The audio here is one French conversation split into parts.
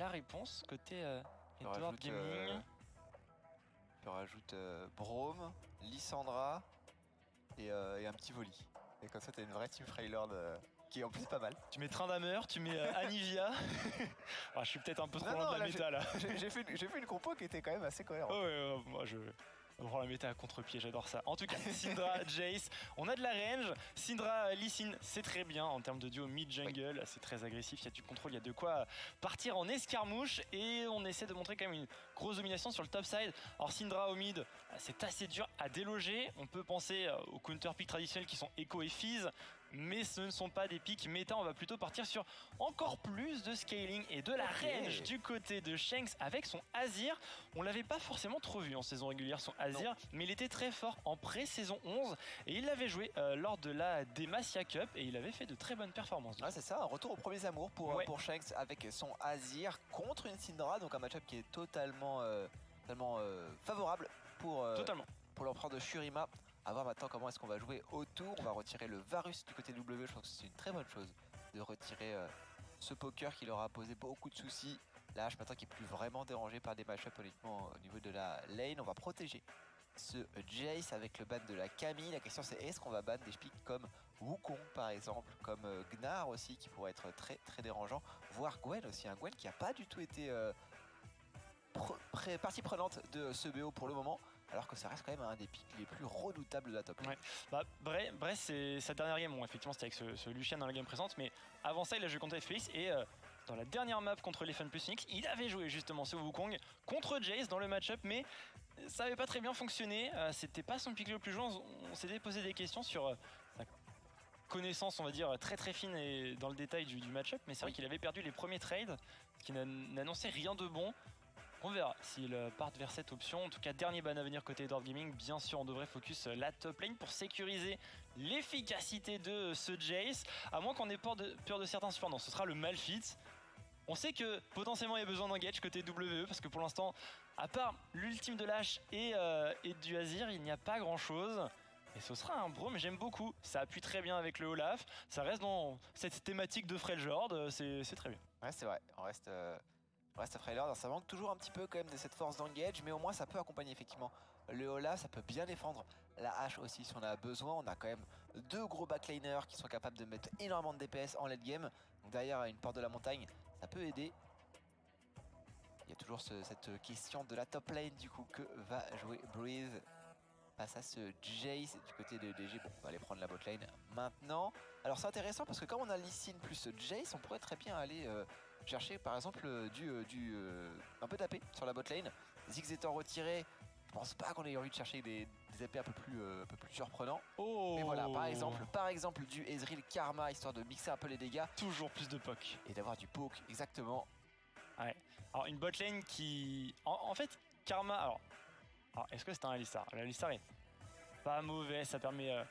la réponse côté Edward Gaming. Je rajoute Braum, Lissandra et un petit volley. Et comme ça, t'as une vraie team Freylord qui est en plus pas mal. Tu mets Tryndamere, tu mets Anivia. Je suis peut-être un peu trop loin de la méta là. J'ai fait une compo qui était quand même assez cohérente. Oh ouais, moi je prends la méta à contre-pied, j'adore ça. En tout cas, Syndra, Jace, on a de la range. Syndra, Lee Sin, c'est très bien en termes de duo mid-jungle. Oui. C'est très agressif, il y a du contrôle, il y a de quoi partir en escarmouche. Et on essaie de montrer quand même une grosse domination sur le top side. Alors Syndra au mid, c'est assez dur à déloger. On peut penser aux counter picks traditionnels qui sont Echo et Fizz. Mais ce ne sont pas des pics méta, on va plutôt partir sur encore plus de scaling et de la range du côté de Shanks avec son Azir. On l'avait pas forcément trop vu en saison régulière, son Azir, mais il était très fort en pré-saison 11 et il l'avait joué lors de la Demacia Cup et il avait fait de très bonnes performances. Ah, c'est ça, un retour aux premiers amours pour Shanks avec son Azir contre une Syndra, donc un match-up qui est totalement favorable pour l'empereur de Shurima. A voir maintenant comment est-ce qu'on va jouer autour. On va retirer le Varus du côté W. Je pense que c'est une très bonne chose de retirer ce poker qui leur a posé beaucoup de soucis. La hache maintenant qui est plus vraiment dérangée par des match-ups honnêtement au niveau de la lane. On va protéger ce Jace avec le ban de la Camille. La question c'est est-ce qu'on va ban des pics comme Wukong par exemple, comme Gnar aussi qui pourrait être très très dérangeant, voire Gwen aussi. Un Gwen qui n'a pas du tout été partie prenante de ce BO pour le moment. Alors que ça reste quand même un des pics les plus redoutables de la top lane. Ouais. Bref, c'est sa dernière game. Bon, effectivement, c'était avec ce Lucian dans la game présente, mais avant ça, il a joué contre Félix et dans la dernière map contre les Fun plus Phoenix, il avait joué justement ce Wukong contre Jace dans le match-up, mais ça avait pas très bien fonctionné. C'était pas son pic le plus joué. On s'était posé des questions sur sa connaissance, on va dire, très très fine et dans le détail du match-up, mais c'est vrai qu'il avait perdu les premiers trades, ce qui n'annonçait rien de bon. On verra s'ils partent vers cette option. En tout cas, dernier ban à venir côté Edward Gaming. Bien sûr, on devrait focus la top lane pour sécuriser l'efficacité de ce Jace. À moins qu'on ait peur de certains supports. Non, ce sera le Malphite. On sait que potentiellement il y a besoin d'engage côté WE parce que pour l'instant, à part l'ultime de l'H et du Azir, il n'y a pas grand chose. Et ce sera un Braum, j'aime beaucoup. Ça appuie très bien avec le Olaf. Ça reste dans cette thématique de Freljord. C'est très bien. Ouais, c'est vrai. On reste à Freylord, ça manque toujours un petit peu quand même de cette force d'engage, mais au moins ça peut accompagner effectivement le Olaf, ça peut bien défendre la hache aussi si on a besoin. On a quand même deux gros backlaners qui sont capables de mettre énormément de DPS en late game. Donc derrière une porte de la montagne, ça peut aider. Il y a toujours cette question de la top lane du coup, que va jouer Breeze face à ce Jace du côté de DG. Bon, on va aller prendre la botlane maintenant. Alors c'est intéressant parce que comme on a Lee Sin plus Jace, on pourrait très bien aller chercher par exemple un peu d'AP sur la botlane. Ziggs étant retiré, je pense pas qu'on ait envie de chercher des AP un peu plus surprenants. Oh. Mais voilà, par exemple du Ezreal Karma, histoire de mixer un peu les dégâts. Toujours plus de poke. Et d'avoir du poke, exactement. Ouais. Alors une botlane qui... En fait, Karma... Alors est-ce que c'est un Alistar? L'Alistar est pas mauvais, ça permet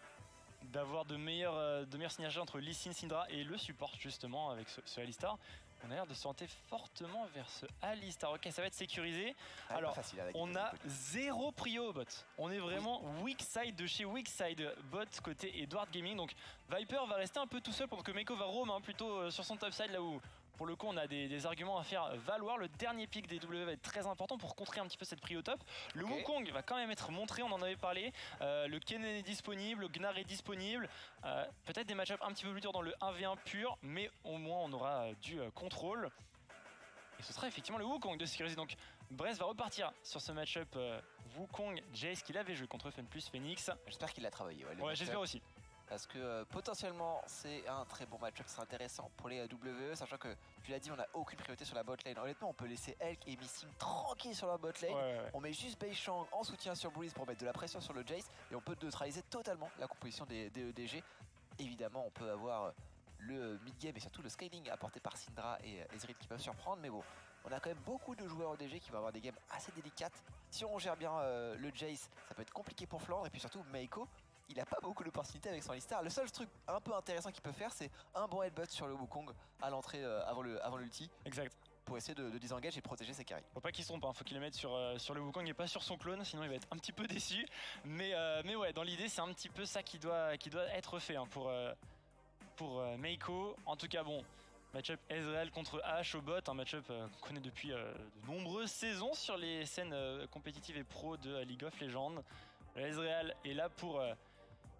d'avoir de meilleures synergies entre Lee Sin, Syndra et le support justement avec ce Alistar. On a l'air de se tenter fortement vers ce Alistar. Ok, ça va être sécurisé. Alors, on a zéro prio au bot. On est vraiment weak side de chez weak side bot côté Edward Gaming. Donc Viper va rester un peu tout seul pendant que Meiko va roam plutôt sur son top side là où pour le coup on a des arguments à faire valoir. Le dernier pick des W va être très important pour contrer un petit peu cette prio top. Le Wukong va quand même être montré, on en avait parlé. Le Kennen est disponible, le Gnar est disponible. Peut-être des match-ups un petit peu plus durs dans le 1v1 pur, mais au moins on aura du contrôle. Et ce sera effectivement le Wukong de sécuriser. Donc Brest va repartir sur ce match-up Wukong Jace qu'il avait joué contre Fun plus Phoenix. J'espère qu'il l'a travaillé. Ouais, j'espère aussi. Parce que potentiellement c'est un très bon match-up, c'est intéressant pour les WE, sachant que tu l'as dit, on n'a aucune priorité sur la bot lane. Honnêtement, on peut laisser Elk et Missing tranquille sur la bot lane. Ouais. On met juste Beishang en soutien sur Breeze pour mettre de la pression sur le Jace et on peut neutraliser totalement la composition des EDG. Évidemment, on peut avoir le mid-game et surtout le scaling apporté par Syndra et Ezreal qui peuvent surprendre, mais bon, on a quand même beaucoup de joueurs EDG qui vont avoir des games assez délicates. Si on gère bien le Jace, ça peut être compliqué pour Flandre, et puis surtout Meiko, il a pas beaucoup d'opportunités avec son Alistar. Le seul truc un peu intéressant qu'il peut faire, c'est un bon headbutt sur le Wukong à l'entrée avant l'ulti. Exact. Pour essayer de disengage et de protéger ses carries. Faut pas qu'il se trompe, faut qu'il le mette sur le Wukong et pas sur son clone, sinon il va être un petit peu déçu. Mais ouais, dans l'idée, c'est un petit peu ça qui doit être fait pour Meiko. En tout cas, bon, Match-up Ezreal contre Ashe au bot, un match-up qu'on connaît depuis de nombreuses saisons sur les scènes compétitives et pro de League of Legends. Ezreal est là pour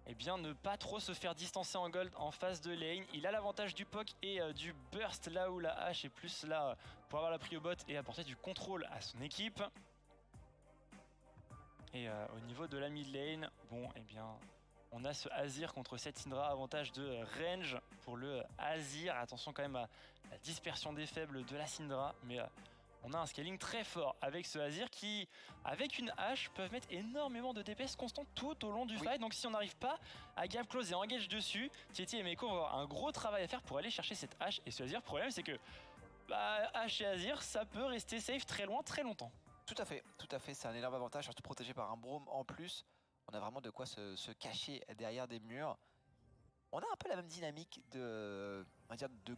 eh bien, ne pas trop se faire distancer en gold en face de lane. Il a l'avantage du poke et du burst, là où la Ashe est plus là pour avoir la prio bot et apporter du contrôle à son équipe. Et au niveau de la mid lane, bon, eh bien, on a ce Azir contre cette Syndra, avantage de range pour le Azir. Attention quand même à la dispersion des faibles de la Syndra, mais on a un scaling très fort avec ce Azir qui, avec une hache, peuvent mettre énormément de DPS constant tout au long du fight. Donc si on n'arrive pas à gap close et engage dessus, Tietty et Meiko vont avoir un gros travail à faire pour aller chercher cette hache. Et ce Azir, le problème c'est que hache et Azir, ça peut rester safe très loin, très longtemps. Tout à fait, c'est un énorme avantage, surtout protégé par un Braum en plus. On a vraiment de quoi se cacher derrière des murs. On a un peu la même dynamique de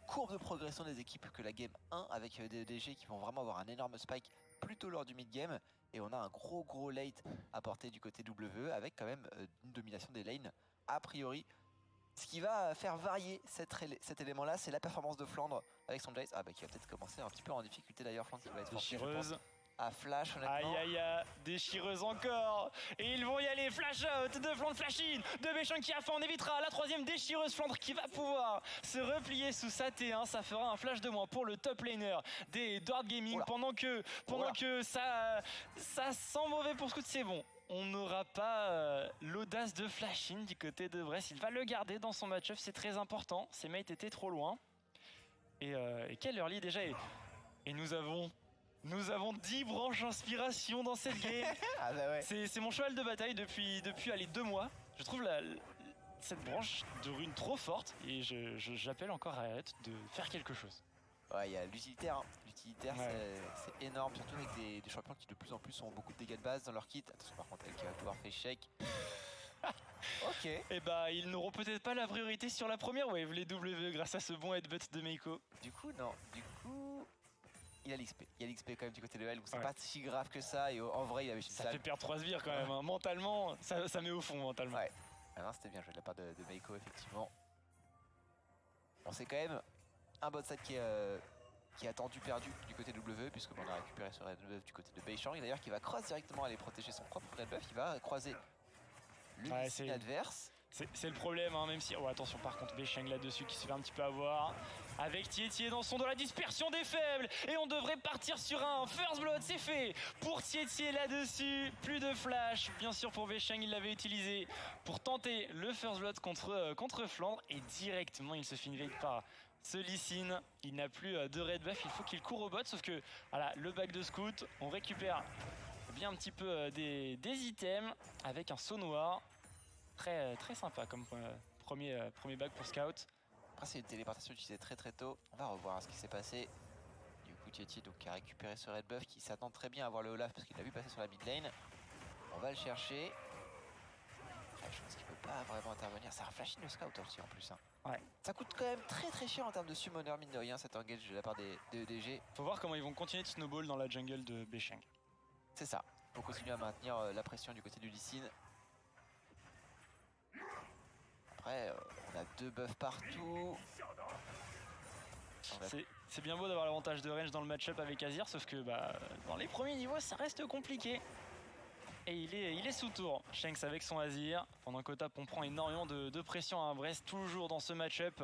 courbe de progression des équipes que la game 1 avec des DG qui vont vraiment avoir un énorme spike plutôt lors du mid-game. Et on a un gros late à porter du côté WE avec quand même une domination des lanes a priori. Ce qui va faire varier cet élément-là, c'est la performance de Flandre avec son Jace. Ah bah qui va peut-être commencer un petit peu en difficulté d'ailleurs, Flandre qui va être forcé, je pense, à flash honnêtement. Aïe, déchireuse encore. Et ils vont y aller, flash out de Flandre, flash in de Béchamp qui a fait, on évitera la troisième déchireuse Flandre qui va pouvoir se replier sous sa T1. Ça fera un flash de moins pour le top laner des Dart Gaming. Oula. Pendant que ça sent mauvais pour Scout, c'est bon. On n'aura pas l'audace de flash in du côté de Brest. Il va le garder dans son match-up, c'est très important. Ses mates étaient trop loin. Et quel early déjà. Et nous avons 10 branches inspiration dans cette game. Ah bah ouais. C'est mon cheval de bataille depuis allez, 2 mois. Je trouve cette branche de rune trop forte et j'appelle encore à Riot de faire quelque chose. Ouais, il y a l'utilitaire. Hein. L'utilitaire, ouais. C'est énorme, surtout avec des champions qui de plus en plus ont beaucoup de dégâts de base dans leur kit. Attention par contre, elle qui va pouvoir faire shake. Ok. Et bah ils n'auront peut-être pas la priorité sur la première wave, les W, grâce à ce bon headbutt de Meiko. Du coup, non. Il a l'XP. Il y a l'XP quand même du côté de L, donc c'est pas si grave que ça. Et en vrai, il avait ça fait perdre 3 sbires quand même. Hein. Mentalement, ça met au fond mentalement. Ouais. Ah non, c'était bien joué de la part de Meiko, effectivement. Bon, c'est quand même un bot side qui est attendu perdu du côté de W, puisque on a récupéré ce red buff du côté de Beishang. Et d'ailleurs, qui va cross directement aller protéger son propre red buff. Il va croiser le signe adverse. C'est le problème, hein, même si... Oh attention par contre, Beishang là-dessus qui se fait un petit peu avoir. Avec Tietty dans son dos, la dispersion des faibles. Et on devrait partir sur un first blood, c'est fait. Pour Tietty là-dessus, plus de flash. Bien sûr pour Beishang, il l'avait utilisé pour tenter le first blood contre Flandre. Et directement, il se fait invade par ce Lee Sin. Il n'a plus de red buff, il faut qu'il court au bot. Sauf que, voilà, le back de scout, on récupère bien un petit peu des items avec un saut noir. Très sympa comme premier back pour Scout. Après c'est une téléportation utilisée très tôt. On va revoir ce qui s'est passé. Du coup Tietty donc qui a récupéré ce red buff, qui s'attend très bien à voir le Olaf parce qu'il l'a vu passer sur la mid lane. On va le chercher. Je pense qu'il peut pas vraiment intervenir. C'est un flash in le Scout aussi en plus. Hein. Ouais. Ça coûte quand même très cher en termes de summoner mine de rien cet engage de la part des EDG. Faut voir comment ils vont continuer de snowball dans la jungle de Beishang. C'est ça. Faut continuer à maintenir la pression du côté du Lee Sin. Après, on a 2 buffs partout. C'est bien beau d'avoir l'avantage de range dans le match-up avec Azir, sauf que dans les premiers niveaux, ça reste compliqué. Et il est sous tour. Shanks avec son Azir. Pendant qu'Otap, on prend énormément de pression à Brest, toujours dans ce match-up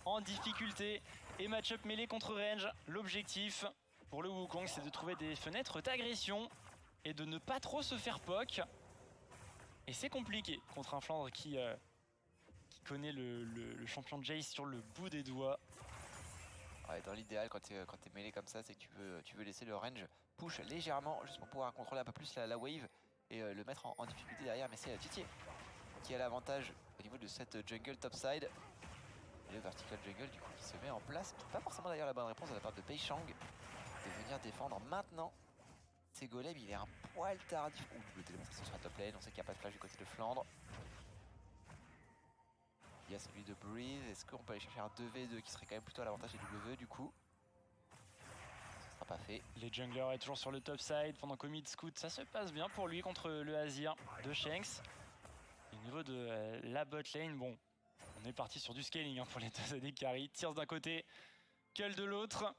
en difficulté. Et match-up mêlé contre range. L'objectif pour le Wukong, c'est de trouver des fenêtres d'agression et de ne pas trop se faire poke. Et c'est compliqué contre un Flandre qui connaît le champion Jace sur le bout des doigts. Ouais, dans l'idéal, quand t'es mêlé comme ça, c'est que tu veux laisser le range push légèrement, juste pour pouvoir contrôler un peu plus la wave et le mettre en difficulté derrière. Mais c'est Tietty qui a l'avantage au niveau de cette jungle topside. Le vertical jungle du coup qui se met en place. Pas forcément d'ailleurs la bonne réponse de la part de Beishang de venir défendre maintenant. C'est Golem, il est un poil tardif. Ouh, double téléportation sur la top lane, on sait qu'il n'y a pas de flash du côté de Flandre. Il y a celui de Breeze, est-ce qu'on peut aller chercher un 2v2 qui serait quand même plutôt à l'avantage des W du coup? Ça sera pas fait. Les junglers est toujours sur le top side pendant qu'au mid scout ça se passe bien pour lui contre le Azir de Shanks. Au niveau de la bot lane, bon, on est parti sur du scaling hein, pour les deux AD carry. Tears d'un côté, Cull de l'autre.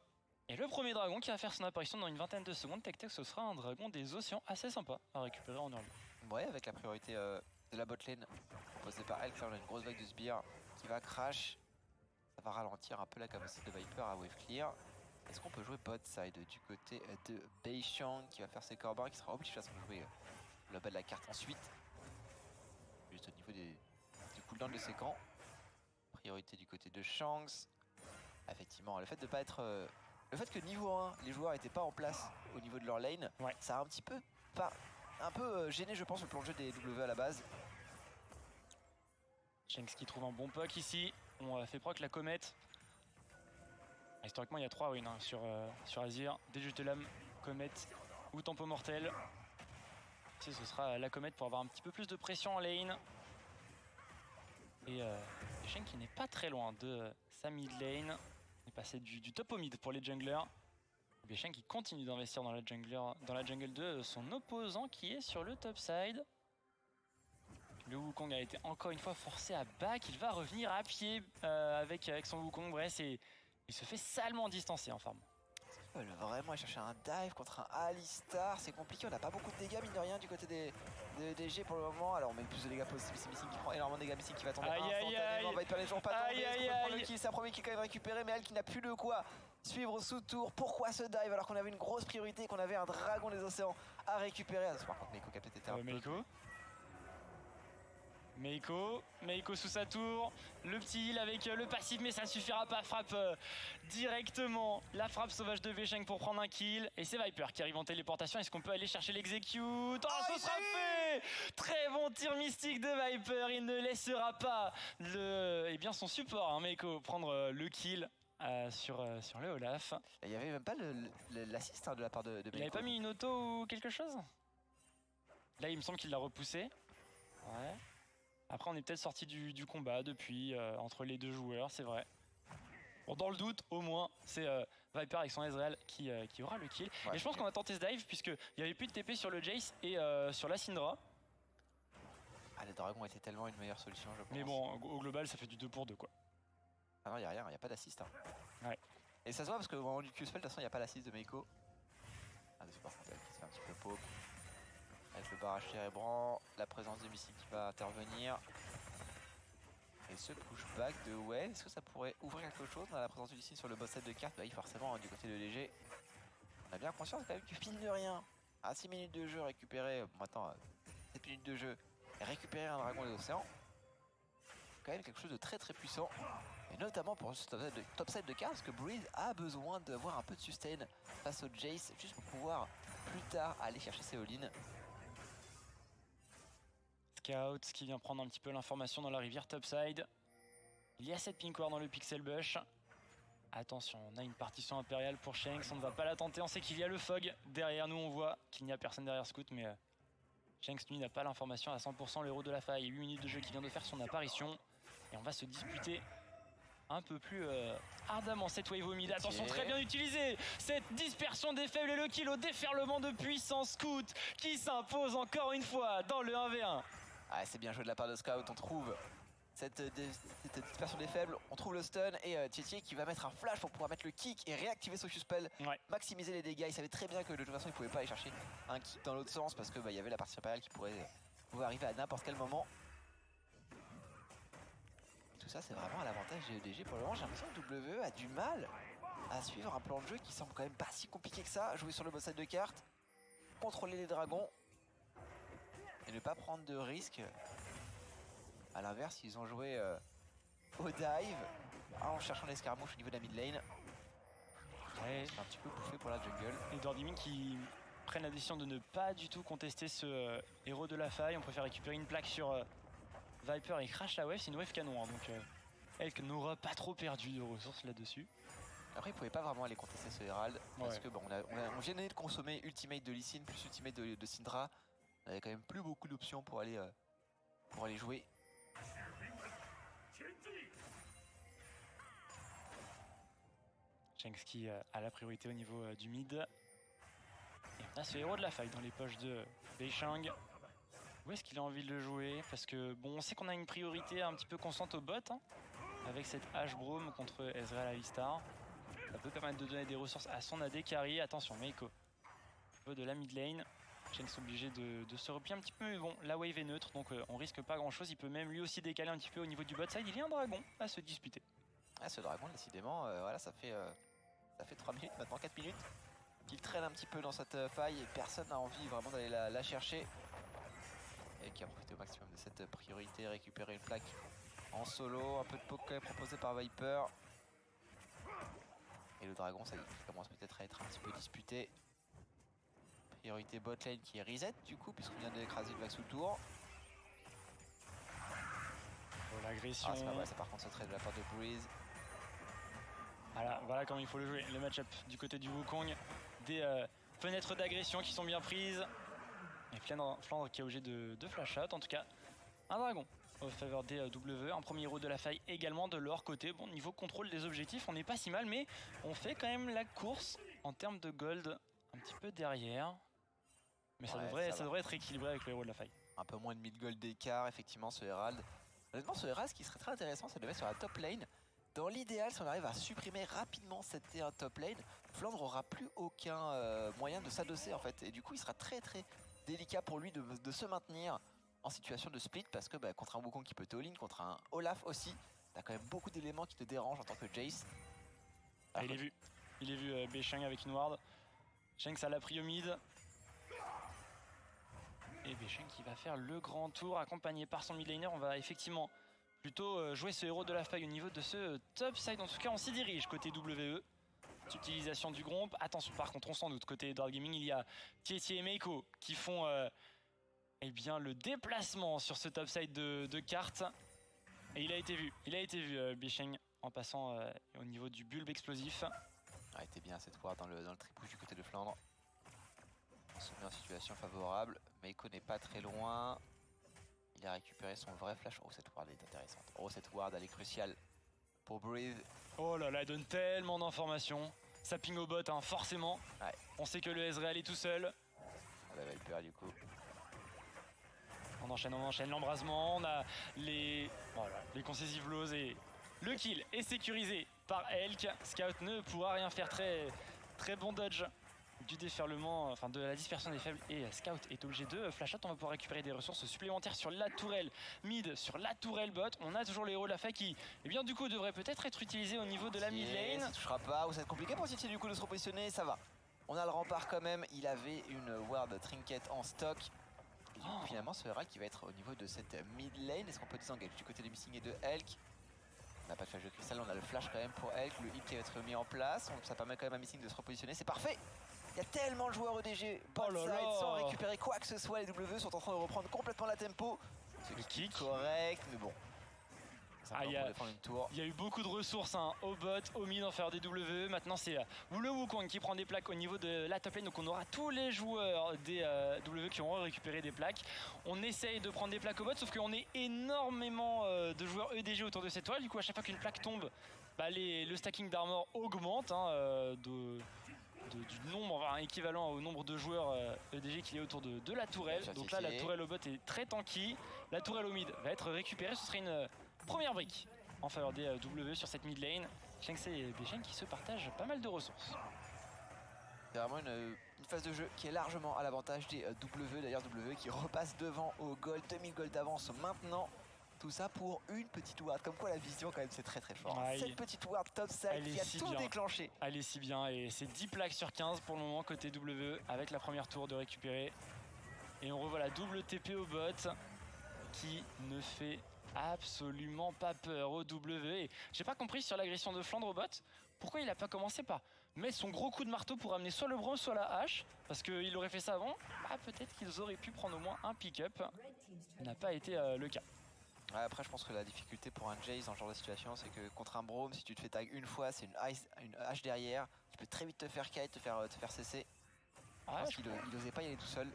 Et le premier dragon qui va faire son apparition dans une vingtaine de secondes. Tech Tech, ce sera un dragon des océans assez sympa à récupérer en early. Ouais, avec la priorité de la botlane proposée par Elk, là on a une grosse vague de sbires qui va crash. Ça va ralentir un peu la capacité de Viper à wave clear. Est-ce qu'on peut jouer bot side du côté de Beishang qui va faire ses corbins, qui sera obligé de jouer le bas de la carte ensuite. Juste au niveau du cooldown de ses camps. Priorité du côté de Shanks. Effectivement, le fait de pas être... le fait que niveau 1, les joueurs n'étaient pas en place au niveau de leur lane, Ouais. ça a un petit peu gêné, je pense, le plan de jeu des W à la base. Shanks qui trouve un bon poke ici. On fait proc la comète. Historiquement, il y a 3 runes hein, sur Azir. Déluge de l'âme, comète ou tempo mortel. Ici, ce sera la comète pour avoir un petit peu plus de pression en lane. Et Shanks qui n'est pas très loin de sa mid lane. On est passé du top au mid pour les junglers. Shanks qui continue d'investir dans la jungle de son opposant qui est sur le top side. Le Wukong a été encore une fois forcé à back. Il va revenir à pied avec son Wukong. Bref, et il se fait salement distancer en farm. Ils veulent vraiment aller chercher un dive contre un Alistar. C'est compliqué, on n'a pas beaucoup de dégâts, mine de rien, du côté des G pour le moment. Alors on met plus de dégâts possible. C'est Missing qui prend énormément de dégâts. Missing qui va tomber instantanément. Viper les gens pas tomber. Est-ce qu'on peut prendre le kill? C'est un premier kill quand même récupéré, mais elle qui n'a plus de quoi suivre sous tour. Pourquoi ce dive alors qu'on avait une grosse priorité, qu'on avait un dragon des océans à récupérer? Par contre, Meiko qui a peut-être été un peu... Meiko sous sa tour, le petit heal avec le passif mais ça ne suffira pas, frappe directement la frappe sauvage de Beishang pour prendre un kill et c'est Viper qui arrive en téléportation. Est-ce qu'on peut aller chercher l'execute? Oh, ce sera fait! Très bon tir mystique de Viper, il ne laissera pas son support, hein, Meiko, prendre le kill sur le Olaf. Il n'y avait même pas l'assist de la part de Meiko. Il n'avait pas mis une auto ou quelque chose? Là il me semble qu'il l'a repoussé. Ouais. Après on est peut-être sorti du combat depuis, entre les deux joueurs, c'est vrai. Bon, dans le doute, au moins, c'est Viper avec son Ezreal qui aura le kill. Ouais, et je pense qu'on a tenté ce dive puisqu'il n'y avait plus de TP sur le Jace et sur la Syndra. Ah, le dragon était tellement une meilleure solution, je pense. Mais bon, au global, ça fait du 2 pour 2 quoi. Ah non, il n'y a rien, il n'y a pas d'assist. Hein. Ouais. Et ça se voit parce qu'au moment du Q-spell, de toute façon, il n'y a pas l'assist de Meiko. Ah, c'est par contre, qui se fait un petit peu poke. Avec le barrage cérébrant, la présence de Missy qui va intervenir. Et ce pushback de ouais, est-ce que ça pourrait ouvrir quelque chose dans la présence de Lee sur le boss set de cartes? Bah oui, forcément, hein, du côté de léger. On a bien conscience quand même que fine de rien, à 6 minutes de jeu récupérer, maintenant 7 minutes de jeu, et récupérer un dragon des océans, quand même quelque chose de très très puissant. Et notamment pour ce top set de cartes, parce que Breeze a besoin d'avoir un peu de sustain face au Jace, juste pour pouvoir plus tard aller chercher ses all-in. Scout qui vient prendre un petit peu l'information dans la rivière topside. Il y a 7 pink ward dans le pixel bush. Attention, on a une partition impériale pour Shanks, on ne va pas la tenter, on sait qu'il y a le fog. Derrière nous on voit qu'il n'y a personne derrière Scout, mais Shanks lui n'a pas l'information à 100%, le héros de la faille. 8 minutes de jeu qui vient de faire son apparition. Et on va se disputer un peu plus ardemment cette wave au mid. Attention, très bien utilisé cette dispersion des faibles et le kill au déferlement de puissance. Scout qui s'impose encore une fois dans le 1v1. Ah, c'est bien joué de la part de Scout, on trouve cette dispersion des faibles, on trouve le stun et Tietie qui va mettre un flash pour pouvoir mettre le kick et réactiver son Q-spell, maximiser les dégâts. Il savait très bien que de toute façon il pouvait pas aller chercher un kick dans l'autre sens parce que y avait la partie impériale qui pouvait arriver à n'importe quel moment. Tout ça c'est vraiment à l'avantage de DG pour le moment. J'ai l'impression que WWE a du mal à suivre un plan de jeu qui semble quand même pas si compliqué que ça. Jouer sur le boss set de cartes, contrôler les dragons et ne pas prendre de risques. A l'inverse, ils ont joué au dive en cherchant l'escarmouche au niveau de la mid lane. Ouais. C'est un petit peu bouffé pour la jungle. Et Dordimin qui prennent la décision de ne pas du tout contester ce héros de la faille. On préfère récupérer une plaque sur Viper et crash la wave. C'est une wave canon, hein, donc Elk n'aura pas trop perdu de ressources là-dessus. Après, il pouvait pas vraiment aller contester ce Herald parce que bon, on vient de consommer Ultimate de Lee Sin plus Ultimate de Syndra. On avait quand même plus beaucoup d'options pour aller jouer. Shanks qui a la priorité au niveau du mid. Et on a ce héros de la faille dans les poches de Beishang. Où est-ce qu'il a envie de le jouer? Parce que bon, on sait qu'on a une priorité un petit peu constante au bot, hein, avec cette H Brome contre Ezreal Alistar. Ça peut permettre de donner des ressources à son AD carry. Attention, Meiko au niveau de la mid lane. Shanks est obligé de se replier un petit peu, mais bon, la wave est neutre, donc on risque pas grand chose. Il peut même lui aussi décaler un petit peu au niveau du bot side. Il y a un dragon à se disputer. Ah, ce dragon, décidément, voilà, ça fait 3 minutes, maintenant 4 minutes, qu'il traîne un petit peu dans cette faille et personne n'a envie vraiment d'aller la chercher. Et qui a profité au maximum de cette priorité, récupérer une plaque en solo, un peu de poke quand même proposé par Viper. Et le dragon, ça y est, il commence peut-être à être un petit peu disputé. Priorité bot lane qui est reset du coup, puisqu'on vient d'écraser le Vaxu tour. Oh, l'agression. Ah, c'est pas vrai, ça par contre, ce trait de la part de Breeze. Voilà comment il faut le jouer. Le match-up du côté du Wukong. Des fenêtres d'agression qui sont bien prises. Et Flandre qui est obligé de flash out. En tout cas, un dragon au faveur des W. Un premier héros de la faille également de leur côté. Bon, niveau contrôle des objectifs, on n'est pas si mal, mais on fait quand même la course en termes de gold un petit peu derrière. Mais ça devrait être équilibré avec le héros de la faille. Un peu moins de 1000 gold d'écart, effectivement, ce Herald. Honnêtement, ce Herald, ce qui serait très intéressant, c'est de le mettre sur la top lane. Dans l'idéal, si on arrive à supprimer rapidement cette T1 top lane, Flandre aura plus aucun moyen de s'adosser en fait. Et du coup, il sera très délicat pour lui de se maintenir en situation de split parce que contre un Wukong qui peut te all-in, contre un Olaf aussi, t'as quand même beaucoup d'éléments qui te dérangent en tant que Jace. Ah, il est vu Beshang avec une ward. Shanks a la prio mid. Et Beshang qui va faire le grand tour accompagné par son mid laner. On va effectivement plutôt jouer ce héros de la faille au niveau de ce top side. En tout cas, on s'y dirige côté WE. Utilisation du Gromp. Attention, par contre, on s'en doute. Côté Edward Gaming, il y a Tietie et Meiko qui font eh bien, le déplacement sur ce top side de cartes. Et il a été vu. Beshang en passant au niveau du bulbe explosif. Ah, était bien cette fois dans le tripouche du côté de Flandre. On se met en situation favorable. Meiko n'est pas très loin. Il a récupéré son vrai flash. Oh, cette ward est intéressante. Oh, cette ward, elle est cruciale pour Breathe. Oh là là, elle donne tellement d'informations. Ça ping au bot, hein, forcément. Ouais. On sait que le Ezreal est tout seul. Ah bah, Viper, du coup. On enchaîne l'embrasement. On a les concessive blows et le kill est sécurisé par Elk. Scout ne pourra rien faire. Très bon dodge du déferlement, enfin de la dispersion des faibles, et Scout est obligé de flash out. On va pouvoir récupérer des ressources supplémentaires sur la tourelle mid, sur la tourelle bot. On a toujours les héros de la faille qui, eh bien du coup, devrait peut-être être utilisé au niveau de la mid lane. Ça touchera pas, ou ça va être compliqué pour Tietie du coup de se repositionner, ça va. On a le rempart quand même, il avait une ward trinket en stock. Et du coup, finalement, ce Herald qui va être au niveau de cette mid lane. Est-ce qu'on peut disengage du côté de Missing et de Elk? On n'a pas de flash de cristal, on a le flash quand même pour Elk, le hit qui va être mis en place. Ça permet quand même à Missing de se repositionner, c'est parfait. Il y a tellement de joueurs EDG, sans récupérer quoi que ce soit. Les W sont en train de reprendre complètement la tempo. Le kick correct, mais bon. Il y a eu beaucoup de ressources au bot, au mid en faire des W. Maintenant c'est le Wukong qui prend des plaques au niveau de la top lane. Donc on aura tous les joueurs des W qui auront récupéré des plaques. On essaye de prendre des plaques au bot, sauf qu'on est énormément de joueurs EDG autour de cette toile. Du coup à chaque fois qu'une plaque tombe, le stacking d'armor augmente du nombre équivalent au nombre de joueurs EDG qu'il y a autour de la tourelle. Donc là la tourelle au bot est très tanky. La tourelle au mid va être récupérée. Ce serait une première brique en faveur des W sur cette mid lane. Shanks et Beshang qui se partagent pas mal de ressources. C'est vraiment une phase de jeu qui est largement à l'avantage des W. D'ailleurs W qui repasse devant au gold, 2000 gold d'avance maintenant. Tout ça pour une petite ward. Comme quoi la vision quand même c'est très fort. Cette petite ward top side qui a tout déclenché. Elle est si bien et c'est 10 plaques sur 15 pour le moment côté W avec la première tour de récupérer. Et on revoit la double TP au bot qui ne fait absolument pas peur au W. Et j'ai pas compris sur l'agression de Flandre au bot pourquoi il a pas commencé par mettre son gros coup de marteau pour amener soit le bronze soit la hache, parce qu'il aurait fait ça avant. Peut-être qu'ils auraient pu prendre au moins un pick-up. Ça n'a pas été le cas. Ouais, après je pense que la difficulté pour un Jace dans ce genre de situation, c'est que contre un Braum, si tu te fais tag une fois, c'est une hache derrière, tu peux très vite te faire kite, te faire cesser. Je pense qu'il n'osait pas y aller tout seul.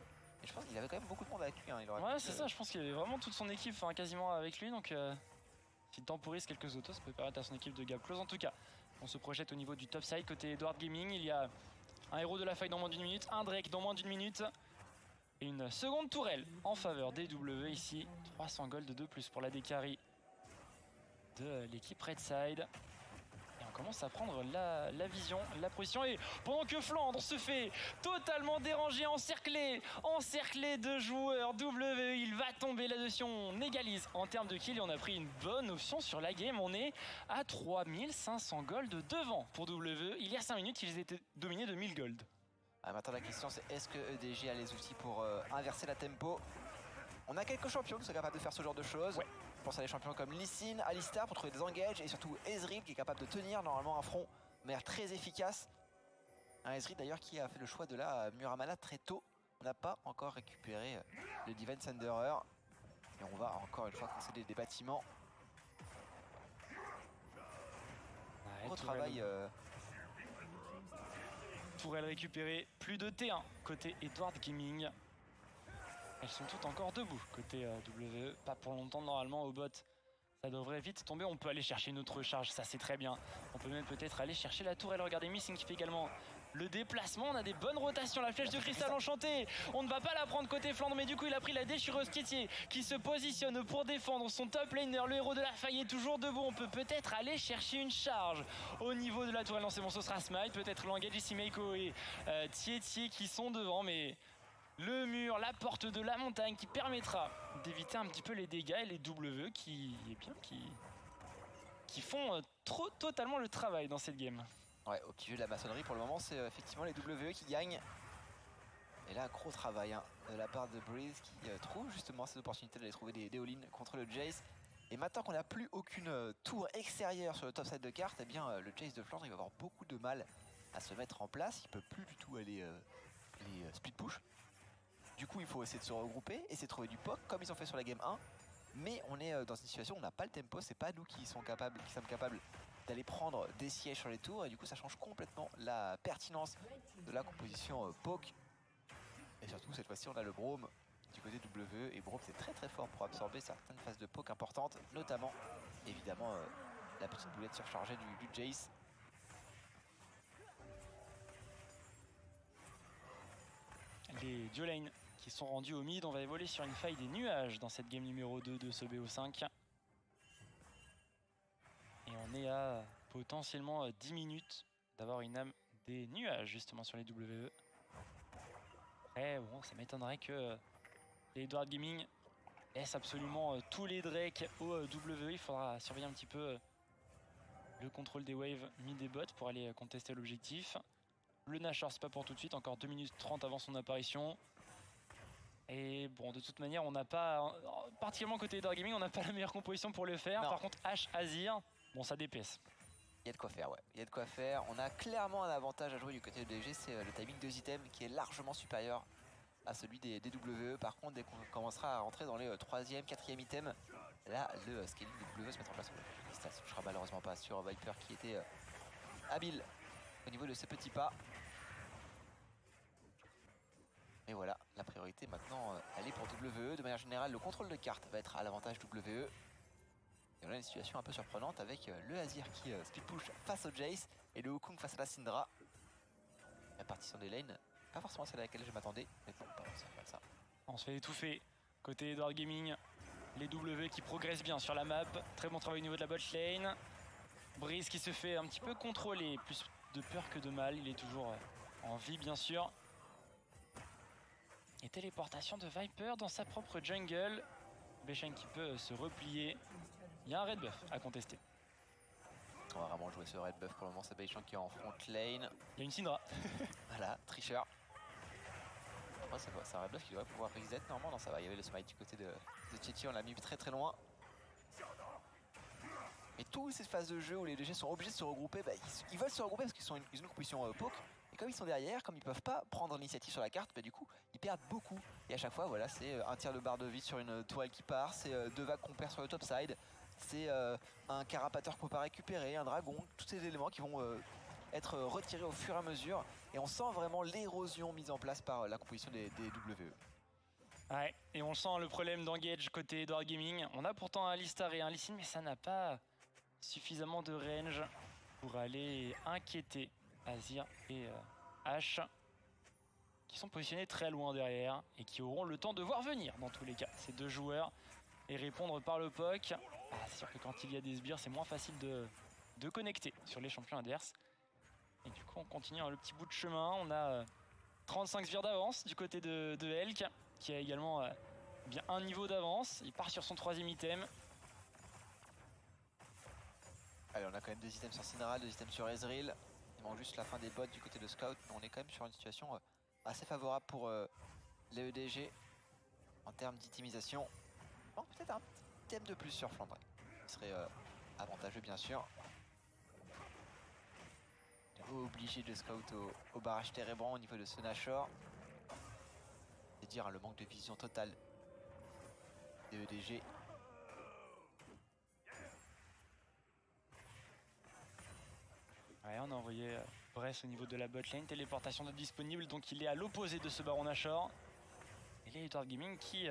Et je pense qu'il avait quand même beaucoup de monde avec lui. C'est ça, je pense qu'il avait vraiment toute son équipe quasiment avec lui. Donc s'il temporise quelques autos, ça peut permettre à son équipe de gap close. En tout cas, on se projette au niveau du top side. Côté Edward Gaming, il y a un héros de la faille dans moins d'une minute, un Drake dans moins d'une minute. Et une seconde tourelle en faveur des W ici. 300 gold de plus pour la décarry de l'équipe Red Side. Et encore commence à prendre la vision, la position. Et pendant que Flandre se fait totalement déranger, encerclé de joueurs WWE, il va tomber là-dessus. On égalise en termes de kills et on a pris une bonne option sur la game. On est à 3500 gold devant pour WWE. Il y a 5 minutes, ils étaient dominés de 1000 gold. Maintenant la question c'est est-ce que EDG a les outils pour inverser la tempo? On a quelques champions qui sont capables de faire ce genre de choses. Ouais. Je pense à des champions comme Lee Sin, Alistar pour trouver des engages et surtout Ezreal qui est capable de tenir normalement un front de manière très efficace. Un Ezreal d'ailleurs qui a fait le choix de la Muramana très tôt. On n'a pas encore récupéré le Divine Thunderer. Et on va encore une fois concéder des bâtiments. Ouais, Gros travail. Tourelle récupérée, plus de T1 côté Edward Gaming. Elles sont toutes encore debout côté WWE, pas pour longtemps normalement au bot. Ça devrait vite tomber, on peut aller chercher une autre charge, ça c'est très bien. On peut même peut-être aller chercher la tourelle, regardez Missing qui fait également le déplacement, on a des bonnes rotations, la flèche de cristal enchantée. On ne va pas la prendre côté Flandre, mais du coup il a pris la déchireuse Kétier qui se positionne pour défendre son top laner, le héros de la faille est toujours debout. On peut peut-être aller chercher une charge au niveau de la tourelle, non c'est bon, ce sera Smite, peut-être l'engage ici Meiko et Tietie qui sont devant, mais le mur, la porte de la montagne qui permettra d'éviter un petit peu les dégâts et les W qui font totalement le travail dans cette game. Ouais, au petit jeu de la maçonnerie pour le moment c'est effectivement les WWE qui gagnent. Et là gros travail de la part de Breeze qui trouve justement cette opportunité d'aller trouver des all-in contre le Jace. Et maintenant qu'on n'a plus aucune tour extérieure sur le top side de carte, eh bien le Jace de Flandre il va avoir beaucoup de mal à se mettre en place. Il peut plus du tout aller les split push. Du coup il faut essayer de se regrouper, essayer de trouver du POC comme ils ont fait sur la game 1. Mais on est dans une situation où on n'a pas le tempo, c'est pas nous qui sommes capables d'aller prendre des sièges sur les tours. Et du coup ça change complètement la pertinence de la composition POC. Et surtout cette fois-ci on a le Braum du côté W. Et Braum c'est très très fort pour absorber certaines phases de POC importantes. Notamment évidemment la petite boulette surchargée du Jace. Les duo lane qui sont rendus au mid, on va évoluer sur une faille des nuages dans cette game numéro 2 de ce BO5. Et on est à potentiellement 10 minutes d'avoir une âme des nuages justement sur les WWE. Après bon, ça m'étonnerait que les Edward Gaming laissent absolument tous les Drake au WWE. Il faudra surveiller un petit peu le contrôle des waves mid et bot pour aller contester l'objectif. Le Nashor c'est pas pour tout de suite, encore 2 minutes 30 avant son apparition. Et bon, de toute manière, on n'a pas, particulièrement côté Edward Gaming, on n'a pas la meilleure composition pour le faire. Non. Par contre, H, Azir, bon, ça dépaisse. Il y a de quoi faire, ouais. Il y a de quoi faire. On a clairement un avantage à jouer du côté de DG, c'est le timing 2 items qui est largement supérieur à celui des WWE. Par contre, dès qu'on commencera à rentrer dans les 3e, 4e items, là, le scaling des WWE se mettra en place. Ça ne sera malheureusement pas sur Viper qui était habile au niveau de ses petits pas. Et voilà, la priorité maintenant, elle est pour WWE. De manière générale, le contrôle de carte va être à l'avantage WWE. Et on a une situation un peu surprenante avec le Azir qui split push face au Jace et le Wukong face à la Syndra. La partition des lanes, pas forcément celle à laquelle je m'attendais, mais non, pas mal ça. On se fait étouffer. Côté Edward Gaming, les W qui progressent bien sur la map. Très bon travail au niveau de la bot lane. Breeze qui se fait un petit peu contrôler, plus de peur que de mal. Il est toujours en vie bien sûr. Et téléportation de Viper dans sa propre jungle. Beisheng qui peut se replier. Il y a un red buff à contester. On va vraiment jouer ce red buff pour le moment. C'est Beisheng qui est en front lane. Il y a une Syndra. Voilà, tricheur. Après, c'est un red buff qui devrait pouvoir reset. Normalement, non, ça va. Il y avait le smite du côté de Tietie. On l'a mis très très loin. Et toutes ces phases de jeu où les DG sont obligés de se regrouper, bah, ils veulent se regrouper parce qu'ils ont une composition poke. Et comme ils sont derrière, comme ils peuvent pas prendre l'initiative sur la carte, bah, du coup, ils perdent beaucoup. Et à chaque fois, voilà, c'est un tiers de barre de vie sur une tourelle qui part, c'est 2 vagues qu'on perd sur le top side, c'est un carapateur qu'on peut pas récupérer, un dragon, tous ces éléments qui vont être retirés au fur et à mesure. Et on sent vraiment l'érosion mise en place par la composition des WWE. Ouais, et on sent le problème d'engage côté Edward Gaming. On a pourtant un Alistar et un Lee Sin, mais ça n'a pas suffisamment de range pour aller inquiéter Azir et H, qui sont positionnés très loin derrière et qui auront le temps de voir venir dans tous les cas ces deux joueurs et répondre par le POC. C'est sûr que quand il y a des sbires, c'est moins facile de de connecter sur les champions adverses. Et du coup on continue le petit bout de chemin, on a 35 sbires d'avance du côté de Elk, qui a également bien un niveau d'avance. Il part sur son 3e item. Allez, on a quand même 2 items sur Syndral, 2 items sur Ezreal. Il manque juste la fin des bots du côté de Scout, mais on est quand même sur une situation assez favorable pour les EDG en termes d'itemisation. Bon, peut-être un petit item de plus sur Flandre, ce serait avantageux bien sûr. Obligé de Scout au barrage Térébrant au niveau de ce Nashor. C'est dire le manque de vision totale des EDG. Ouais, on a envoyé Bress au niveau de la botlane, téléportation de disponible, donc il est à l'opposé de ce Baron Nashor. Et là, Edward Gaming qui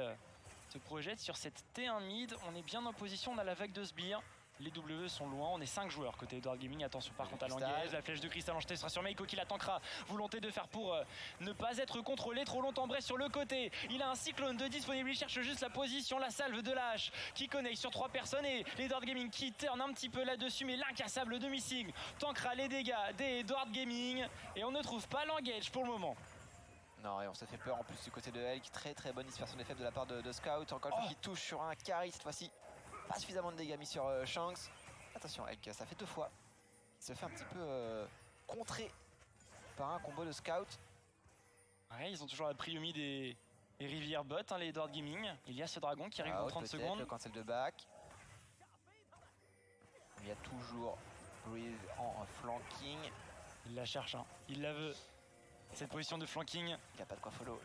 se projette sur cette T1 mid. On est bien en position, on a la vague de sbires. Les W sont loin, on est 5 joueurs côté Edward Gaming. Attention par contre à l'engage, la flèche de cristal enjetée sera sur Meiko qui la tankera. Volonté de faire pour ne pas être contrôlé trop longtemps. Bress sur le côté, il a un cyclone de disponible, il cherche juste la position, la salve de la hache qui connecte sur 3 personnes. Et l'Edward Gaming qui turn un petit peu là-dessus, mais l'incassable de Missing tankera les dégâts des Edward Gaming. Et on ne trouve pas l'engage pour le moment. Non, et on se fait peur en plus du côté de Elk. Très très bonne dispersion des faibles de la part de Scout. Encore une fois qui touche sur un carry cette fois-ci. Pas suffisamment de dégâts mis sur Shanks. Attention, Elk, ça fait 2 fois. Il se fait un petit peu contrer par un combo de Scout. Ouais, ils ont toujours la priomie des rivières bot, hein, les Edward Gaming. Il y a ce dragon qui arrive dans 30 secondes. Le cancel de back. Il y a toujours Breeze en flanking. Il la cherche, hein. Il la veut. Cette position de flanking. Il n'a pas de quoi follow,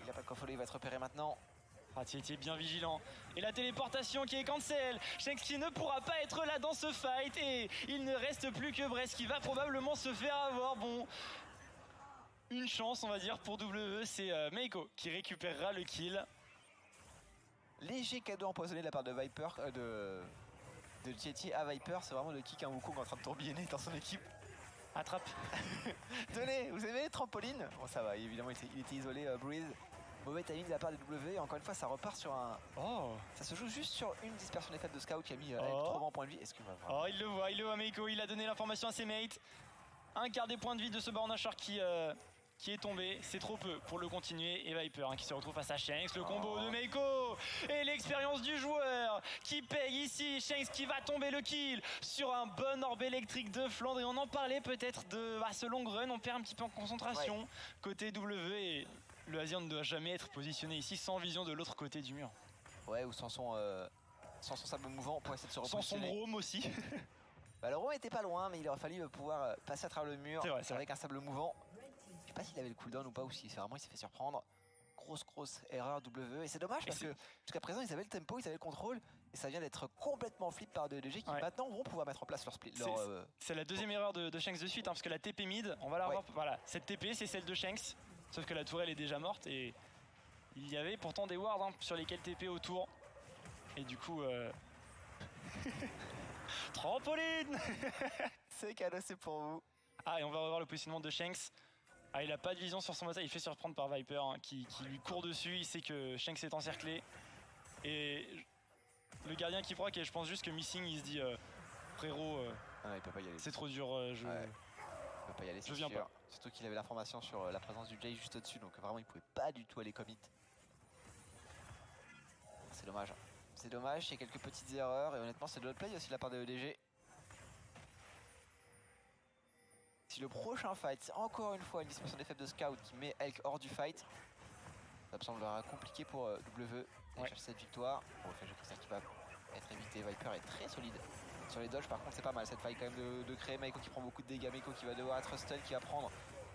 il va être repéré maintenant. Ah, Tietty est bien vigilant. Et la téléportation qui est cancel. Shanks qui ne pourra pas être là dans ce fight. Et il ne reste plus que Bress qui va probablement se faire avoir. Bon, une chance on va dire pour WWE, c'est Meiko qui récupérera le kill. Léger cadeau empoisonné de la part de Viper, de Tietty à Viper. C'est vraiment le kick un Wukong en train de tourbillonner dans son équipe. Attrape. Tenez, vous aimez les trampolines? Bon, ça va, évidemment, il était isolé, Breeze. Mauvais timing de la part des W. Et encore une fois, ça repart sur un. Oh. Ça se joue juste sur une dispersion des fêtes de Scout qui a mis trop en point de vie. Est-ce qu'il va voir? Oh, il le voit, Meiko. Il a donné l'information à ses mates. Un quart des points de vie de ce Baron Nashor qui est tombé. C'est trop peu pour le continuer. Et Viper qui se retrouve face à Shanks. Le combo de Meiko. Et l'expérience du joueur qui paye ici. Shanks qui va tomber le kill sur un bon orbe électrique de Flandre. Et on en parlait peut-être de ce long run. On perd un petit peu en concentration. Ouais. Côté W. Et le Azir ne doit jamais être positionné ici sans vision de l'autre côté du mur. Ouais, ou sans son sable mouvant pour essayer de se repositionner. Sans son roam aussi. Bah, le roam était pas loin, mais il aurait fallu pouvoir passer à travers le mur avec un sable mouvant. Je sais pas s'il avait le cooldown ou pas, ou si vraiment il s'est fait surprendre. Grosse erreur W. Et c'est dommage parce que jusqu'à présent ils avaient le tempo, ils avaient le contrôle. Et ça vient d'être complètement flip par DG qui maintenant vont pouvoir mettre en place leur split. C'est la deuxième erreur de Shanks de suite, hein, parce que la TP mid, on va la revoir. Voilà, cette TP c'est celle de Shanks. Sauf que la tourelle est déjà morte et il y avait pourtant des wards sur lesquels TP autour. Et du coup... Trampoline. C'est cadeau, c'est pour vous. Ah, et on va revoir le positionnement de Shanks. Ah, il a pas de vision sur son bataille, il fait surprendre par Viper qui lui court dessus. Il sait que Shanks est encerclé. Et le gardien qui proc, et je pense juste que Missing il se dit frérot, il peut pas y aller. C'est trop dur, je peut pas y aller, je viens pas. Surtout qu'il avait l'information sur la présence du Jay juste au-dessus, donc vraiment il pouvait pas du tout aller commit. C'est dommage. C'est dommage, c'est quelques petites erreurs et honnêtement c'est de l'autre play aussi de la part de EDG. Si le prochain fight, c'est encore une fois une dispersion des faibles de Scout qui met Elk hors du fight, ça me semblera compliqué pour W. Il cherche cette victoire. Bon, le fait qui va être évité. Viper est très solide. Sur les dodges par contre c'est pas mal cette faille quand même de créer. Meiko qui prend beaucoup de dégâts, Meiko qui va devoir être stun, qui va prendre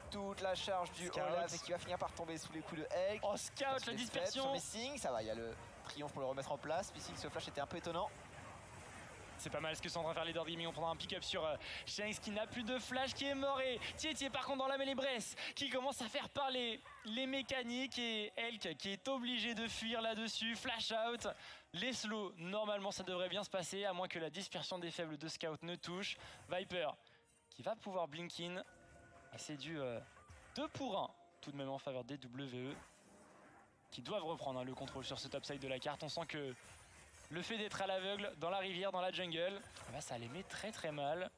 toute la charge du Olaf et qui va finir par tomber sous les coups de Elk. Oh, Scout, la dispersion sur Missing, ça va, il y a le triomphe pour le remettre en place. Missing, ce flash était un peu étonnant. C'est pas mal ce que sont en train de faire les Edward Gaming. On prendra un pick-up sur Shanks qui n'a plus de flash, qui est mort. Et Tietty par contre dans la mêlée Bress qui commence à faire parler les mécaniques. Et Elk qui est obligé de fuir là-dessus. Flash out. Les slows, normalement ça devrait bien se passer, à moins que la dispersion des faibles de Scout ne touche. Viper qui va pouvoir blink in. Et c'est du 2 pour 1 tout de même en faveur des WE qui doivent reprendre le contrôle sur ce topside de la carte. On sent que le fait d'être à l'aveugle dans la rivière, dans la jungle, ça les met très mal.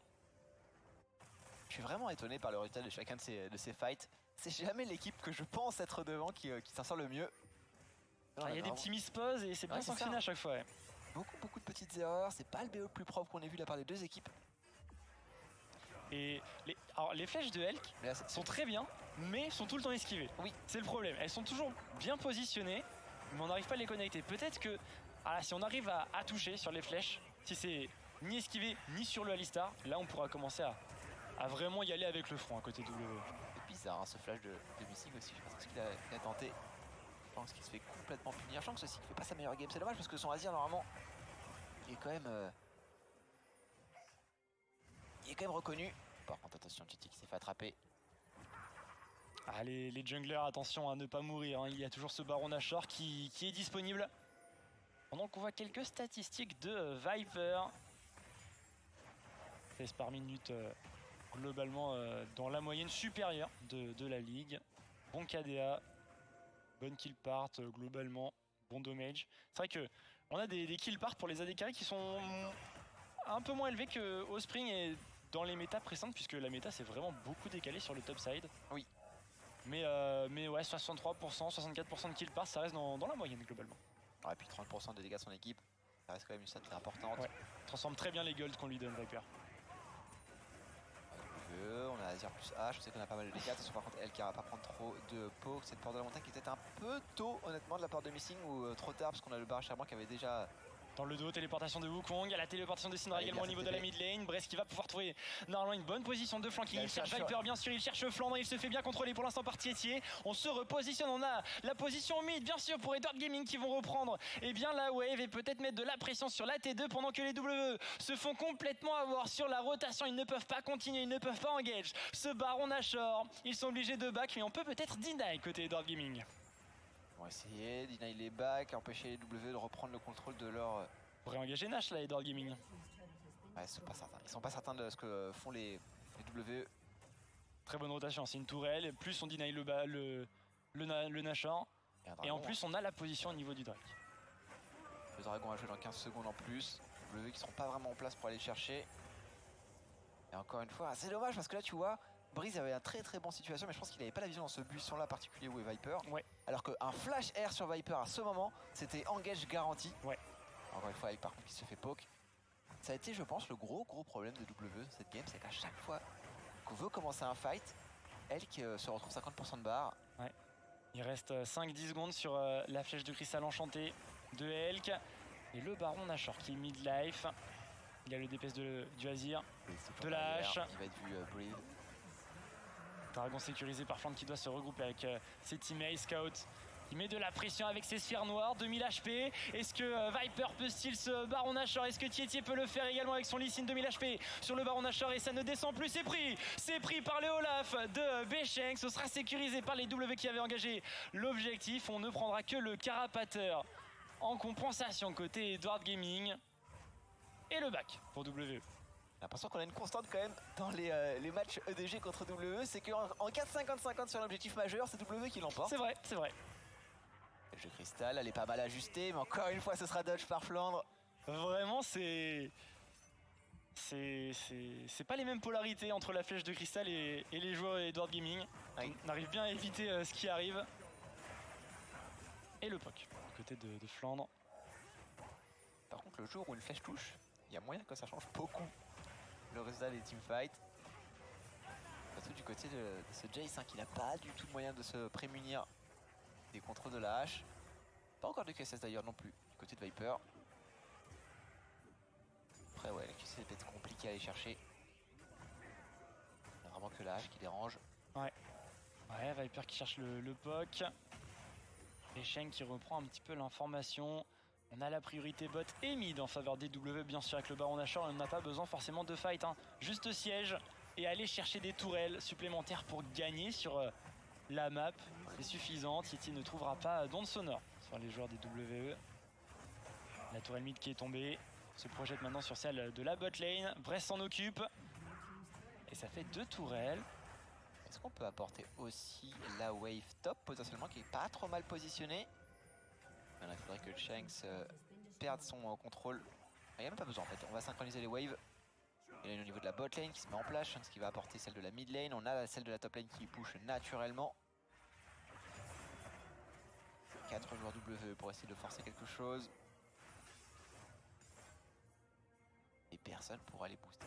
Je suis vraiment étonné par le résultat de chacun de ces fights. C'est jamais l'équipe que je pense être devant qui s'en sort le mieux. Il y a des petits miss-poses et c'est bien sanctionné à chaque fois. Ouais. Beaucoup de petites erreurs, c'est pas le BO le plus propre qu'on ait vu de la part des deux équipes. Et les flèches de Elk sont très bien, mais sont tout le temps esquivées. Oui. C'est le problème. Elles sont toujours bien positionnées, mais on n'arrive pas à les connecter. Peut-être que si on arrive à toucher sur les flèches, si c'est ni esquivé ni sur le Alistar, là on pourra commencer à vraiment y aller avec le front à côté de W. C'est bizarre hein, ce flash de Missing aussi, je pense ce qu'il a tenté. Je pense qu'il se fait complètement punir. Shanks aussi qui fait pas sa meilleure game, c'est dommage parce que son Azir normalement il est quand même reconnu. Par contre attention, Titi qui s'est fait attraper. Ah, les junglers, attention à ne pas mourir, hein. Il y a toujours ce Baron Nashor qui est disponible. Pendant qu'on voit quelques statistiques de Viper. 16 par minute globalement dans la moyenne supérieure de la ligue. Bon KDA, bonne kill part globalement, bon damage. C'est vrai que on a des kill part pour les AD carry qui sont un peu moins élevés que Ospring et dans les méta précédentes, puisque la méta s'est vraiment beaucoup décalée sur le top side. Oui. Mais ouais, 63%, 64% de kill part, ça reste dans la moyenne globalement. Et puis 30% de dégâts de son équipe, ça reste quand même une stat importante. Ouais. Transforme très bien les golds qu'on lui donne, Viper. On a Azir plus H, je sais qu'on a pas mal de dégâts. Attention par contre, elle qui va pas prendre trop de poke. Cette porte de la montagne qui était un peu tôt honnêtement de la part de Missing ou trop tard parce qu'on a le barrage charmant qui avait déjà... Dans le dos, téléportation de Wukong, il y a la téléportation de Syndra également au niveau de la mid lane. Brest qui va pouvoir trouver normalement une bonne position de flanking. Il cherche Viper bien sûr, il cherche Flandre, il se fait bien contrôler pour l'instant par Tietie. On se repositionne, on a la position mid bien sûr pour Edward Gaming qui vont reprendre la wave et peut-être mettre de la pression sur la T2 pendant que les W se font complètement avoir sur la rotation. Ils ne peuvent pas continuer, ils ne peuvent pas engage. Ce Baron Nashor, ils sont obligés de back mais on peut peut-être deny côté Edward Gaming. On va essayer, deny les backs, empêcher les W de reprendre le contrôle de leur... Pour réengager Nash là, Edward Gaming. Ouais, ils sont pas certains de ce que font les W. Très bonne rotation, c'est une tourelle, plus on deny le Nashor. Et en plus on a la position au niveau du Drake. Le dragon a joué dans 15 secondes en plus. Les W qui seront pas vraiment en place pour aller le chercher. Et encore une fois, c'est dommage parce que là tu vois, Breeze avait une très bonne situation, mais je pense qu'il n'avait pas la vision dans ce buisson là particulier où est Viper. Ouais. Alors qu'un flash air sur Viper à ce moment, c'était engage garanti. Ouais. Encore une fois, avec par contre qui se fait poke. Ça a été, je pense, le gros problème de W cette game, c'est qu'à chaque fois qu'on veut commencer un fight, Elk se retrouve 50% de barre. Ouais. Il reste 5-10 secondes sur la flèche de cristal enchantée de Elk. Et le Baron Nashor qui est mid-life. Il y a le DPS du Azir, de la hache. Il va être vu Breed. Dragon sécurisé par Flandre qui doit se regrouper avec ses teammates. Scout qui met de la pression avec ses sphères noires, 2000 HP. Est-ce que Viper peut steal ce Baron Nashor? Est-ce que Tietie peut le faire également avec son Lee Sin 2000 HP sur le Baron Nashor et ça ne descend plus? C'est pris par le Olaf de Becheng. Ce sera sécurisé par les W qui avaient engagé l'objectif. On ne prendra que le Carapateur en compensation côté Edward Gaming. Et le back pour W. J'ai l'impression qu'on a une constante quand même dans les matchs EDG contre W, c'est qu'en 4-50-50 sur l'objectif majeur, c'est W qui l'emporte. C'est vrai, c'est vrai. Le jeu cristal, elle est pas mal ajustée, mais encore une fois, ce sera dodge par Flandre. Vraiment, c'est pas les mêmes polarités entre la flèche de cristal et les joueurs Edward Gaming. Oui. On arrive bien à éviter ce qui arrive. Et le POC, du côté de Flandre. Par contre, le jour où une flèche touche, il y a moyen que ça change beaucoup le résultat des teamfights. Surtout du côté de ce Jace qui n'a pas du tout de moyen de se prémunir des contrôles de la hache. Pas encore de QSS d'ailleurs non plus, du côté de Viper. Après ouais, la QSS est peut-être compliqué à aller chercher. Il n'y a vraiment que la hache qui dérange. Ouais, Viper qui cherche le POC. Et Sheng qui reprend un petit peu l'information. On a la priorité bot et mid en faveur des W, bien sûr avec le Baron Nashor, on n'a pas besoin forcément de fight, hein. Juste siège et aller chercher des tourelles supplémentaires pour gagner sur la map. C'est suffisant, Tietie ne trouvera pas d'onde sonore sur les joueurs des WE. La tourelle mid qui est tombée, se projette maintenant sur celle de la bot lane, Brest s'en occupe. Et ça fait 2 tourelles. Est-ce qu'on peut apporter aussi la wave top potentiellement qui est pas trop mal positionnée? Il faudrait que Shanks perde son contrôle. Il n'y a même pas besoin en fait, on va synchroniser les waves. Et là, au niveau de la bot lane qui se met en place, ce qui va apporter celle de la mid lane. On a celle de la top lane qui push naturellement. 4 joueurs W pour essayer de forcer quelque chose. Et personne pourra les booster.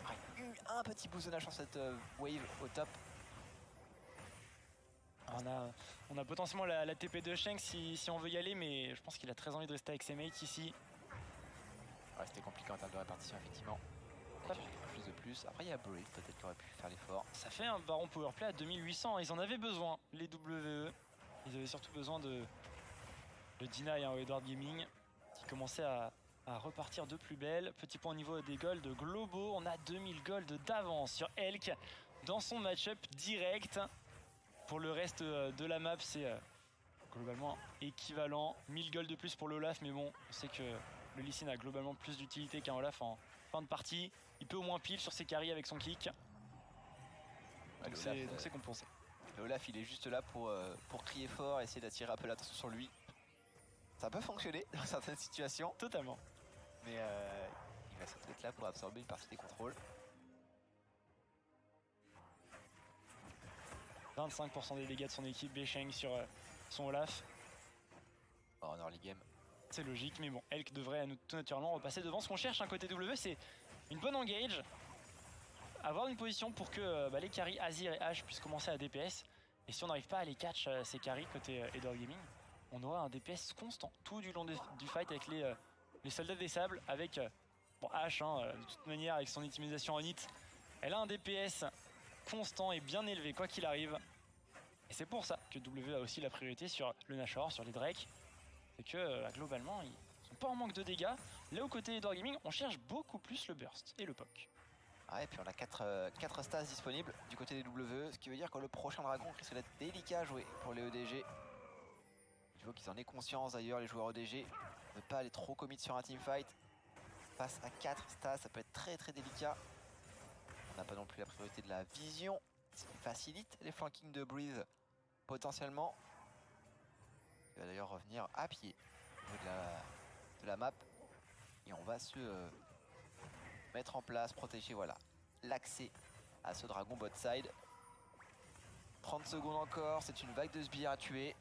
Un petit boost de nage sur cette wave au top. On a potentiellement la TP de Shanks si on veut y aller, mais je pense qu'il a très envie de rester avec ses mates ici. Ouais, c'était compliqué en termes de répartition, effectivement. Plus de plus. Après, il y a Brave peut-être qui aurait pu faire l'effort. Ça fait un baron powerplay à 2800. Ils en avaient besoin, les WE. Ils avaient surtout besoin de Deny au Edward Gaming qui commençait à repartir de plus belle. Petit point au niveau des golds globaux. On a 2000 golds d'avance sur Elk dans son match-up direct. Pour le reste de la map, c'est globalement équivalent. 1000 gold de plus pour le Olaf, mais bon, on sait que le Lee Sin a globalement plus d'utilité qu'un Olaf en fin de partie. Il peut au moins pile sur ses carries avec son kick. Donc c'est compensé. Le Olaf, il est juste là pour crier fort, essayer d'attirer un peu l'attention sur lui. Ça peut fonctionner dans certaines situations. Totalement. Mais il va surtout être là pour absorber une partie des contrôles. 25% des dégâts de son équipe, Besheng sur son Olaf. Oh, en early game. C'est logique, mais bon, Elk devrait tout naturellement repasser devant. Ce qu'on cherche un côté W, c'est une bonne engage. Avoir une position pour que les carries Azir et Ash puissent commencer à DPS. Et si on n'arrive pas à les catch ces carries côté Edward Gaming, on aura un DPS constant tout du long du fight avec les soldats des sables. Avec Ash, de toute manière, avec son optimisation en hit, elle a un DPS constant et bien élevé quoi qu'il arrive. Et c'est pour ça que W a aussi la priorité sur le Nashor, sur les Drake. C'est que globalement ils sont pas en manque de dégâts. Là au côté Edward Gaming, on cherche beaucoup plus le burst et le poke. Ouais, et puis on a 4 stats disponibles du côté des W, ce qui veut dire que le prochain dragon risque d'être délicat à jouer pour les EDG. Il faut qu'ils en aient conscience d'ailleurs, les joueurs EDG, ne pas aller trop commit sur un teamfight. Face à 4 stats, ça peut être très très délicat. On n'a pas non plus la priorité de la vision, ce qui facilite les flankings de Breeze potentiellement. Il va d'ailleurs revenir à pied au niveau de la map. Et on va se mettre en place, protéger l'accès à ce dragon bot side. 30 secondes encore, c'est une vague de sbires à tuer.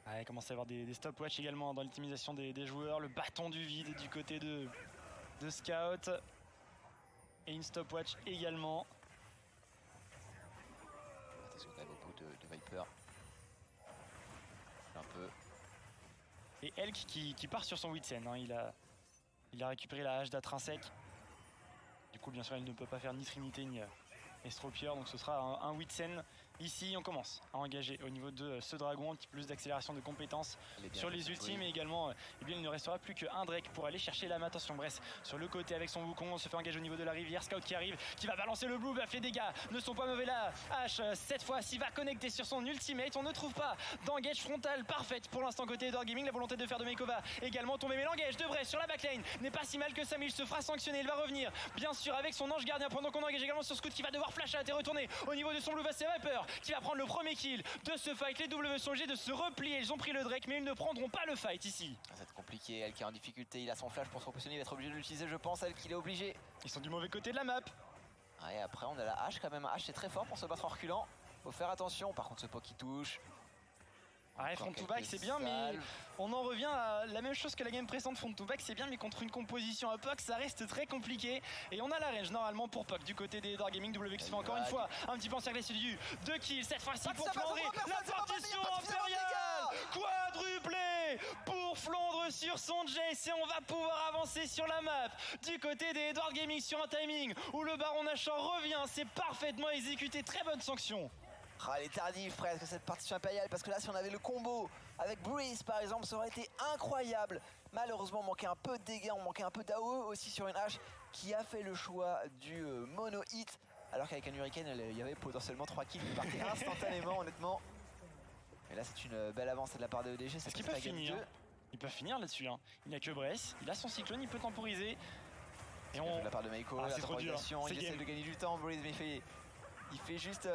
Ouais, il commence à y avoir des stopwatch également dans l'optimisation des joueurs. Le bâton du vide du côté de Scout. Et une stopwatch également. Attention quand même au bout de Viper. Un peu. Et Elk qui part sur son Witsen. Il a récupéré la hache d'intrinsèque. Du coup, bien sûr, il ne peut pas faire ni Trinité ni Estropier. Donc ce sera un Witsen. Ici, on commence à engager au niveau de ce dragon un petit peu plus d'accélération de compétences sur les ultimes. Et également, il ne restera plus qu'un Drake pour aller chercher la main. Attention, Bress sur le côté avec son Wukong. On se fait engager au niveau de la rivière. Scout qui arrive, qui va balancer le blue buff. Les dégâts ne sont pas mauvais là. H, cette fois-ci, va connecter sur son ultimate. On ne trouve pas d'engage frontal parfaite pour l'instant côté Edward Gaming. La volonté de faire de Mekova également tomber. Mais l'engage de Bress sur la backline n'est pas si mal que ça. Mais il se fera sanctionner. Il va revenir, bien sûr, avec son ange gardien. Pendant qu'on engage également sur Scout qui va devoir flash à et retourner au niveau de son blue buff. C'est Viper qui va prendre le premier kill de ce fight. Les W sont obligés de se replier. Ils ont pris le Drake, mais ils ne prendront pas le fight ici. Ça va être compliqué. Elle qui est en difficulté, il a son flash pour se repositionner. Il va être obligé de l'utiliser, je pense. Elle qu'il est obligé. Ils sont du mauvais côté de la map. Ouais, après, on a la hache quand même. Hache, c'est très fort pour se battre en reculant. Faut faire attention. Par contre, ce poke qui touche. Ouais, front to back c'est bien, mais on en revient à la même chose que la game précédente. Front to back c'est bien, mais contre une composition à Puck ça reste très compliqué. Et on a la range normalement pour Puck du côté des Dark Gaming. W qui se fait encore une fois un petit peu encercler, c'est du 2 kills cette fois-ci pour Flandre. La partition impériale quadruplée pour Flandre sur son Jace. Et on va pouvoir avancer sur la map du côté des Dark Gaming sur un timing où le Baron Nashor revient. C'est parfaitement exécuté, très bonne sanction. Ah, elle est tardive presque cette partition impériale, parce que là si on avait le combo avec Breeze par exemple, ça aurait été incroyable. Malheureusement on manquait un peu de dégâts, on manquait un peu d'AOE aussi sur une hache qui a fait le choix du mono hit, alors qu'avec un Hurricane il y avait potentiellement 3 kills qui partaient instantanément honnêtement. Mais là c'est une belle avancée de la part de EDG. Est-ce qu'ils peuvent finir? Ils peuvent finir là-dessus, hein. Il n'y a que Bress, il a son cyclone, il peut temporiser. Et on... de la part de Meiko, la temporisation, il essaie de gagner du temps Breeze, mais il fait juste...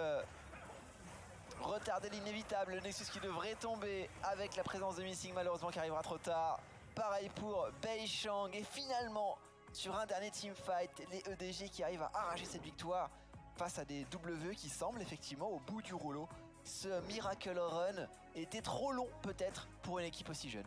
retarder l'inévitable, le Nexus qui devrait tomber avec la présence de Missing malheureusement qui arrivera trop tard. Pareil pour Beishang et finalement sur un dernier teamfight, les EDG qui arrivent à arracher cette victoire face à des W qui semblent effectivement au bout du rouleau. Ce Miracle Run était trop long peut-être pour une équipe aussi jeune.